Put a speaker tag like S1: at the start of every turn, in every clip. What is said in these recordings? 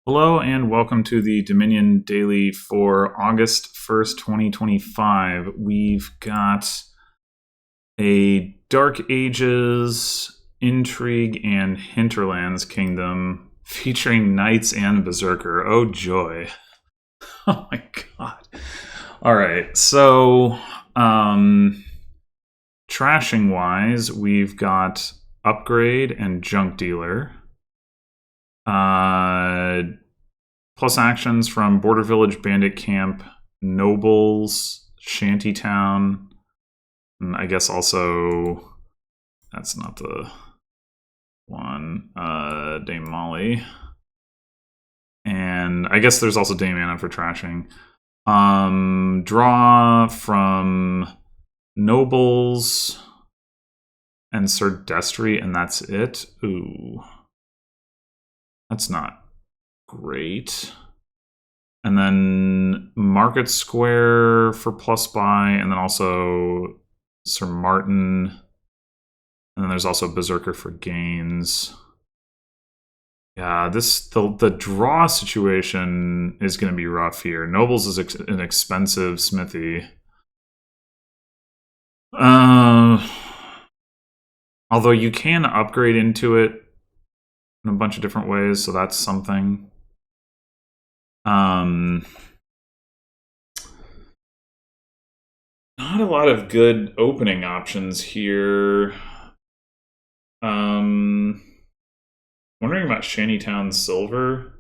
S1: Hello and welcome to the Dominion Daily for August 1st, 2025. We've got a Dark Ages, Intrigue, and Hinterlands Kingdom featuring Knights and Berserker. Oh joy. Oh my god. Alright, so trashing wise, we've got Upgrade and Junk Dealer. Plus actions from Border Village, Bandit Camp, Nobles, Shantytown, and I guess also, that's not the one, Dame Molly. And I guess there's also Dame Anna for trashing. Draw from Nobles and Sir Destry, and that's it. Ooh. That's not great. And then Market Square for plus buy, and then also Sir Martin. And then there's also Berserker for gains. Yeah, the draw situation is going to be rough here. Nobles is an expensive smithy. Although you can upgrade into it in a bunch of different ways, so that's something. Not a lot of good opening options here. Wondering about Shantytown Silver.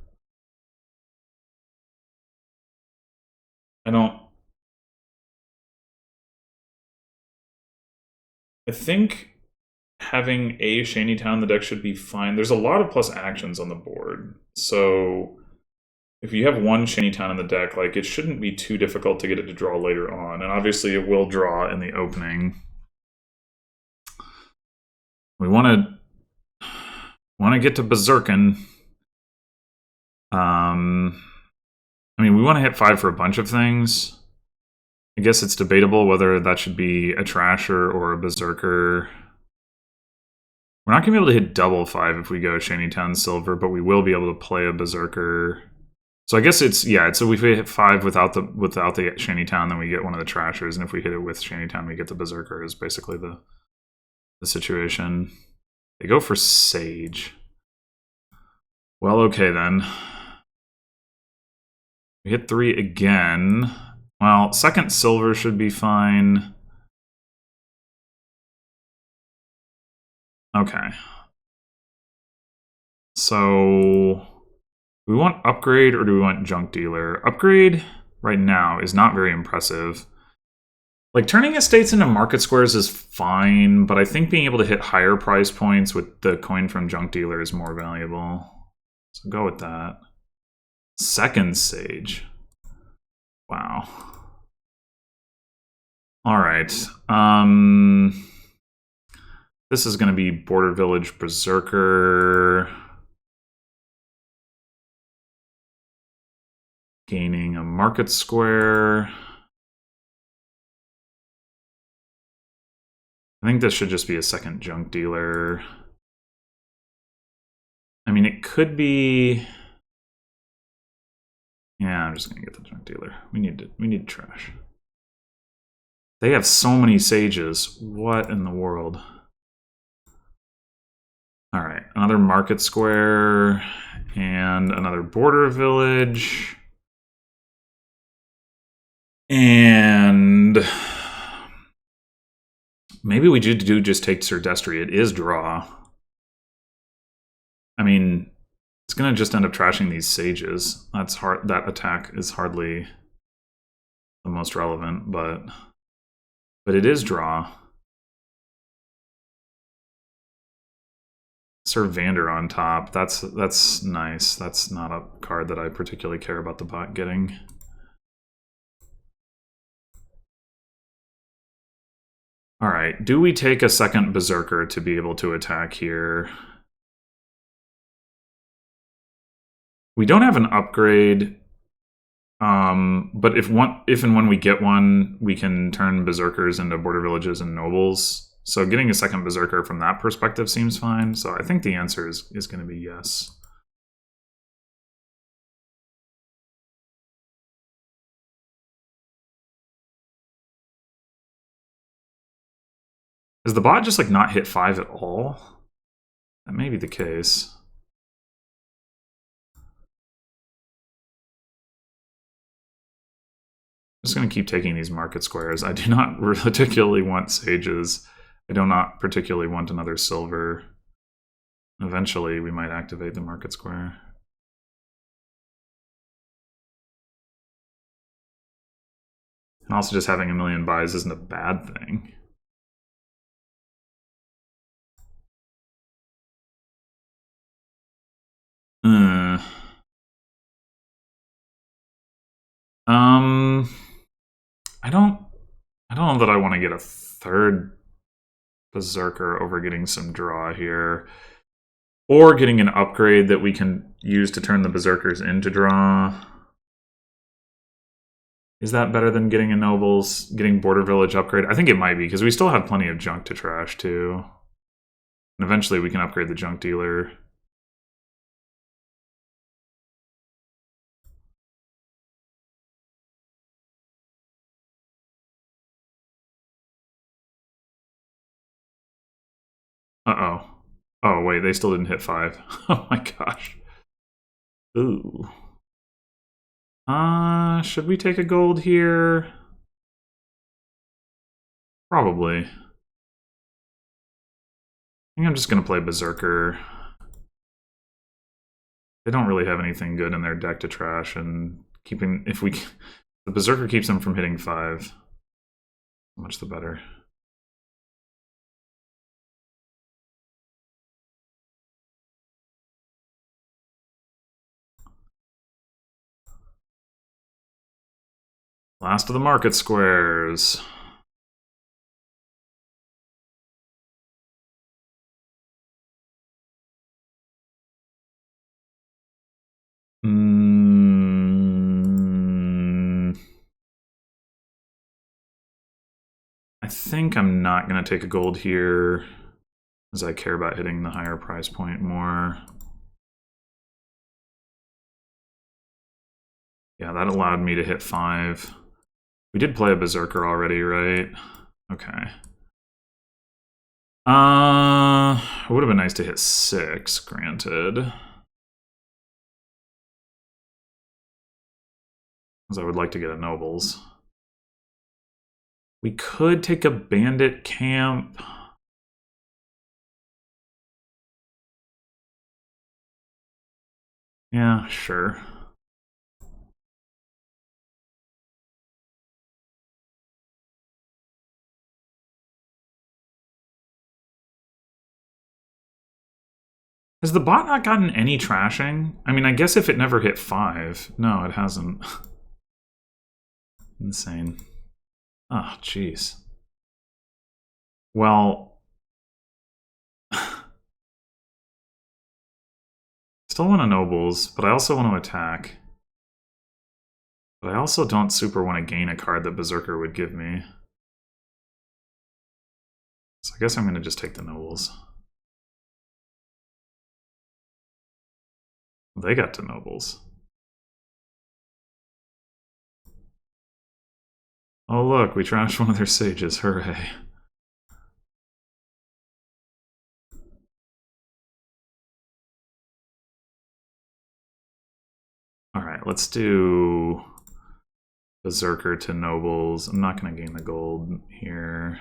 S1: I think having a Shantytown in the deck should be fine. There's a lot of plus actions on the board, so if you have one Shantytown in the deck, like, it shouldn't be too difficult to get it to draw later on, and obviously it will draw in the opening. We want to get to Berserkin. I mean, we want to hit 5 for a bunch of things. I guess it's debatable whether that should be a Trasher or a Berserker. We're not going to be able to hit double 5 if we go Shantytown Silver, but we will be able to play a Berserker. So I guess it's, yeah, so if we hit 5 without the Shantytown, then we get one of the Trashers, and if we hit it with Shantytown, we get the Berserker, is basically the situation. They go for Sage. Well, okay then. We hit 3 again. Well, second Silver should be fine. Okay. So we want Upgrade or do we want Junk Dealer? Upgrade right now is not very impressive. Like, turning estates into market squares is fine, but I think being able to hit higher price points with the coin from Junk Dealer is more valuable. So go with that. Second Sage. Wow. Alright. This is going to be Border Village Berserker. Gaining a market square. I think this should just be a second Junk Dealer. I mean, it could be... Yeah, I'm just going to get the Junk Dealer. We need trash. They have so many Sages. What in the world? Alright, another Market Square and another Border Village. And maybe we do just take Sir Destry. It is draw. I mean, it's going to just end up trashing these Sages. That's hard. That attack is hardly the most relevant, but it is draw. Sir Vander on top. That's nice. That's not a card that I particularly care about the bot getting. All right, do we take a second Berserker to be able to attack here? We don't have an upgrade, but if and when we get one, we can turn Berserkers into Border Villages and Nobles. So getting a second Berserker from that perspective seems fine. So I think the answer is going to be yes. Does the bot just like not hit 5 at all? That may be the case. I'm just going to keep taking these market squares. I do not particularly want sages. I do not particularly want another silver. Eventually, we might activate the market square. And also just having a million buys isn't a bad thing. I don't know that I want to get a third Berserker over getting some draw here. Or getting an upgrade that we can use to turn the Berserkers into draw. Is that better than getting a Nobles, getting Border Village upgrade? I think it might be, because we still have plenty of junk to trash, too. And eventually we can upgrade the junk dealer. Uh-oh. Oh, wait, they still didn't hit 5. Oh my gosh. Ooh. Should we take a gold here? Probably. I think I'm just going to play Berserker. They don't really have anything good in their deck to trash, and keeping... if we... the Berserker keeps them from hitting 5. So much the better. Last of the market squares. I think I'm not going to take a gold here, as I care about hitting the higher price point more. Yeah, that allowed me to hit 5. We did play a Berserker already, right? Okay. It would have been nice to hit 6, granted. Because I would like to get a Nobles. We could take a Bandit camp. Yeah, sure. Has the bot not gotten any trashing? I mean, I guess if it never hit 5. No, it hasn't. Insane. Oh, jeez. Well... still want a Nobles, but I also want to attack. But I also don't super want to gain a card that Berserker would give me. So I guess I'm going to just take the Nobles. They got to Nobles. Oh look, we trashed one of their sages, hooray. Alright, let's do Berserker to Nobles. I'm not going to gain the gold here.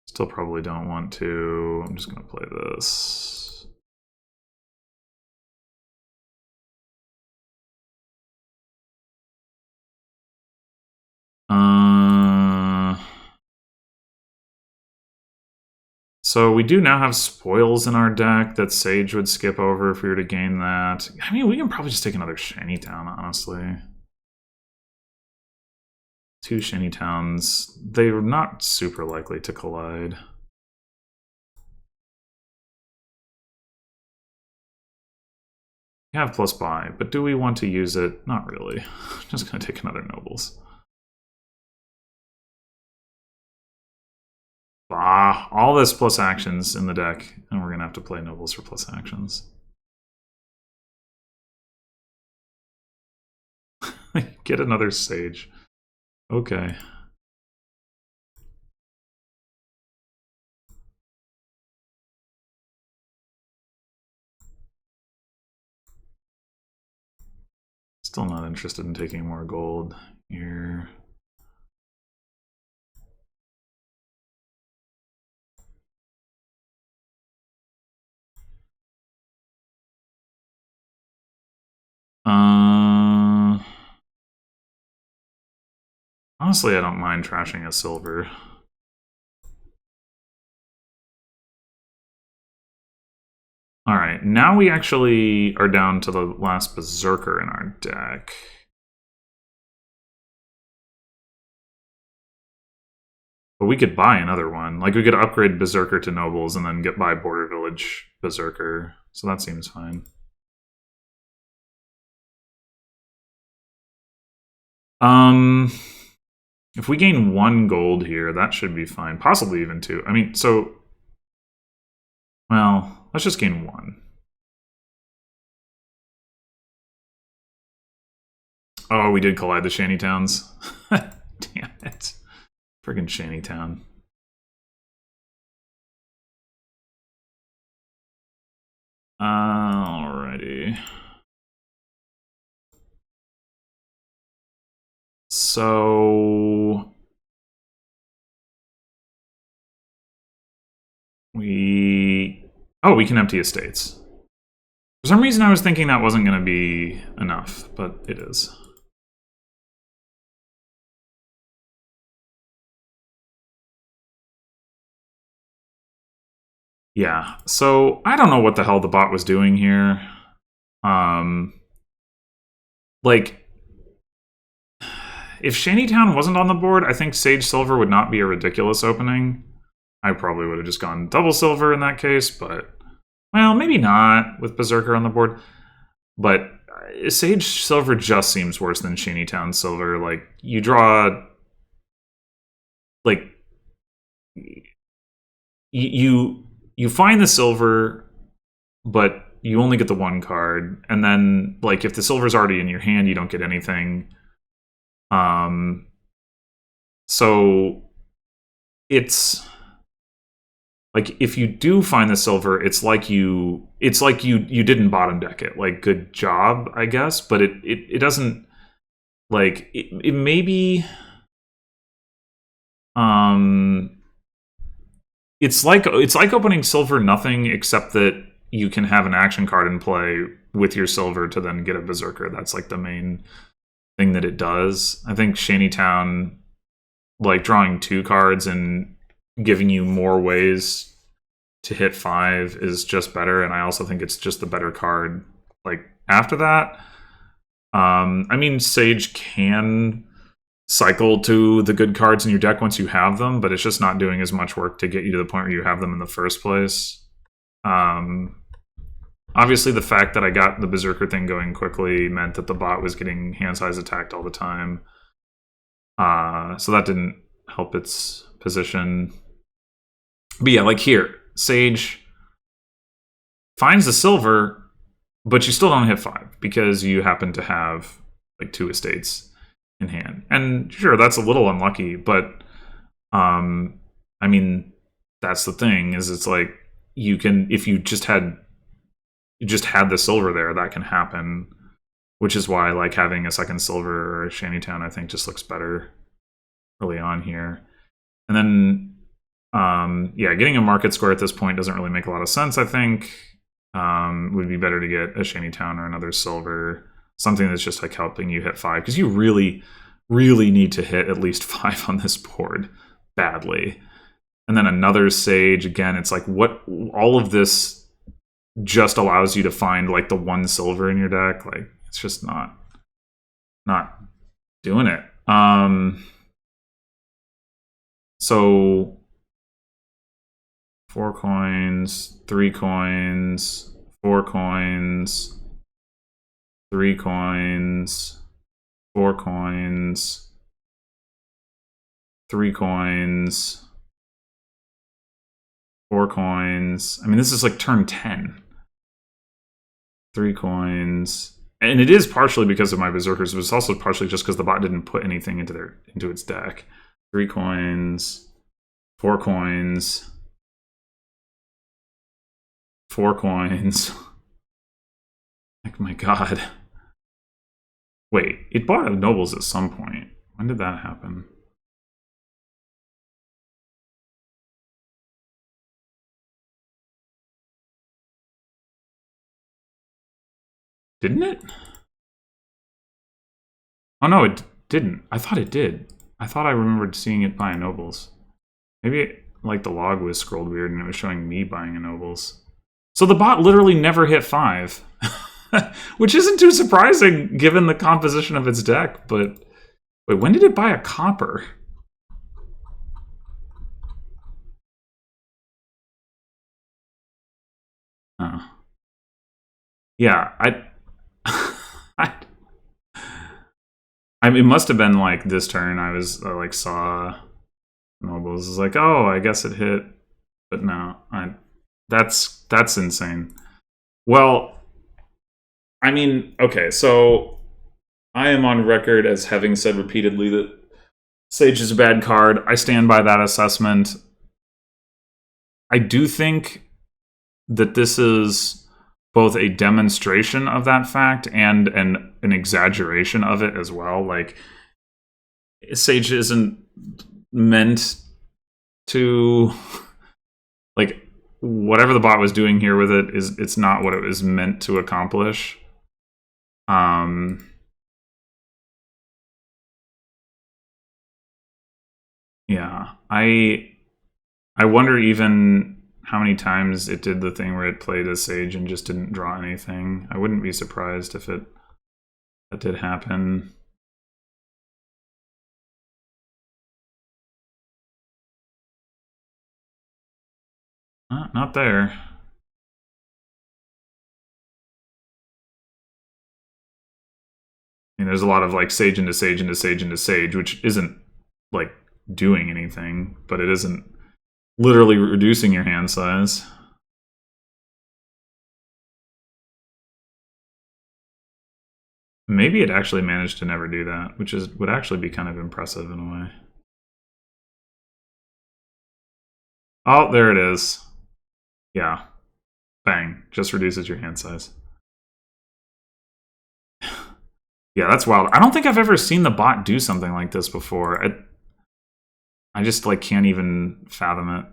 S1: Still probably don't want to. I'm just going to play this. So we do now have spoils in our deck that Sage would skip over if we were to gain that. I mean, we can probably just take another Shantytown, honestly. 2 Shantytowns. They're not super likely to collide. We have plus buy, but do we want to use it? Not really. I'm just going to take another Nobles. Ah, all this plus actions in the deck, and we're going to have to play Nobles for plus actions. Get another Sage. Okay. Still not interested in taking more gold here. Honestly, I don't mind trashing a silver. Alright, now we actually are down to the last Berserker in our deck. But we could buy another one. Like, we could upgrade Berserker to Nobles and then buy Border Village Berserker. So that seems fine. If we gain 1 gold here, that should be fine. Possibly even 2. I mean, so... Well, let's just gain 1. Oh, we did collide the Shantytowns. Damn it. Friggin' Shantytown. Alrighty. So... Oh, we can empty estates. For some reason I was thinking that wasn't going to be enough, but it is. Yeah, so I don't know what the hell the bot was doing here. Like, if Shantytown wasn't on the board, I think Sage Silver would not be a ridiculous opening. I probably would have just gone double silver in that case, but... Well, maybe not with Berserker on the board. But Sage Silver just seems worse than Shantytown Silver. Like, you draw... Like... You find the silver, but you only get the 1 card. And then, like, if the silver's already in your hand, you don't get anything. So... It's... Like, if you do find the silver, it's like you didn't bottom deck it. Like, good job, I guess. But it doesn't, like, it maybe, it's like opening silver nothing, except that you can have an action card in play with your silver to then get a Berserker. That's, like, the main thing that it does. I think Shantytown, like, drawing 2 cards and giving you more ways to hit 5 is just better, and I also think it's just the better card. Like, after that, I mean, Sage can cycle to the good cards in your deck once you have them, but it's just not doing as much work to get you to the point where you have them in the first place. Obviously, the fact that I got the Berserker thing going quickly meant that the bot was getting hand size attacked all the time. So that didn't help its position. But yeah, like here, Sage finds the silver, but you still don't hit 5 because you happen to have, like, 2 estates in hand. And sure, that's a little unlucky, but I mean, that's the thing, is it's like, you can, if you just had the silver there, that can happen, which is why, like, having a second silver or a Shantytown, I think, just looks better early on here. And then yeah, getting a market square at this point doesn't really make a lot of sense, I think. Would be better to get a Shantytown or another silver, something that's just, like, helping you hit 5, because you really, really need to hit at least 5 on this board badly. And then another Sage, again, it's like, what, all of this just allows you to find, like, the 1 silver in your deck. Like, it's just not doing it. So 4 coins, 3 coins, 4 coins, 3 coins, 4 coins, 3 coins, 4 coins. I mean, this is like turn 10. 3 coins, And it is partially because of my Berserkers, but it's also partially just because the bot didn't put anything into its deck. 3 coins, 4 coins, 4 coins. Like, my god. Wait, it bought nobles at some point. When did that happen? Didn't it? Oh no, it didn't. I thought it did. I thought I remembered seeing it buy nobles. Maybe like the log was scrolled weird and it was showing me buying a nobles. So the bot literally never hit 5. Which isn't too surprising given the composition of its deck, but wait, when did it buy a copper? Oh. Yeah, I mean, it must have been like this turn. I was like saw nobles. It's like, oh, I guess it hit, but no, that's insane. Well, I mean, okay, so I am on record as having said repeatedly that Sage is a bad card. I stand by that assessment. I do think that this is both a demonstration of that fact and an exaggeration of it as well. Like, Sage isn't meant to, like, whatever the bot was doing here with it it's not what it was meant to accomplish. Yeah, I wonder even how many times it did the thing where it played as Sage and just didn't draw anything. I wouldn't be surprised if that did happen. Not there. I mean, there's a lot of like Sage into Sage into Sage into Sage, which isn't like doing anything, but it isn't literally reducing your hand size. Maybe it actually managed to never do that, which would actually be kind of impressive in a way. Oh, there it is. Yeah. Bang. Just reduces your hand size. Yeah, that's wild. I don't think I've ever seen the bot do something like this before. I just like can't even fathom it.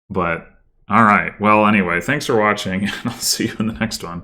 S1: But all right. Well, anyway, thanks for watching, and I'll see you in the next one.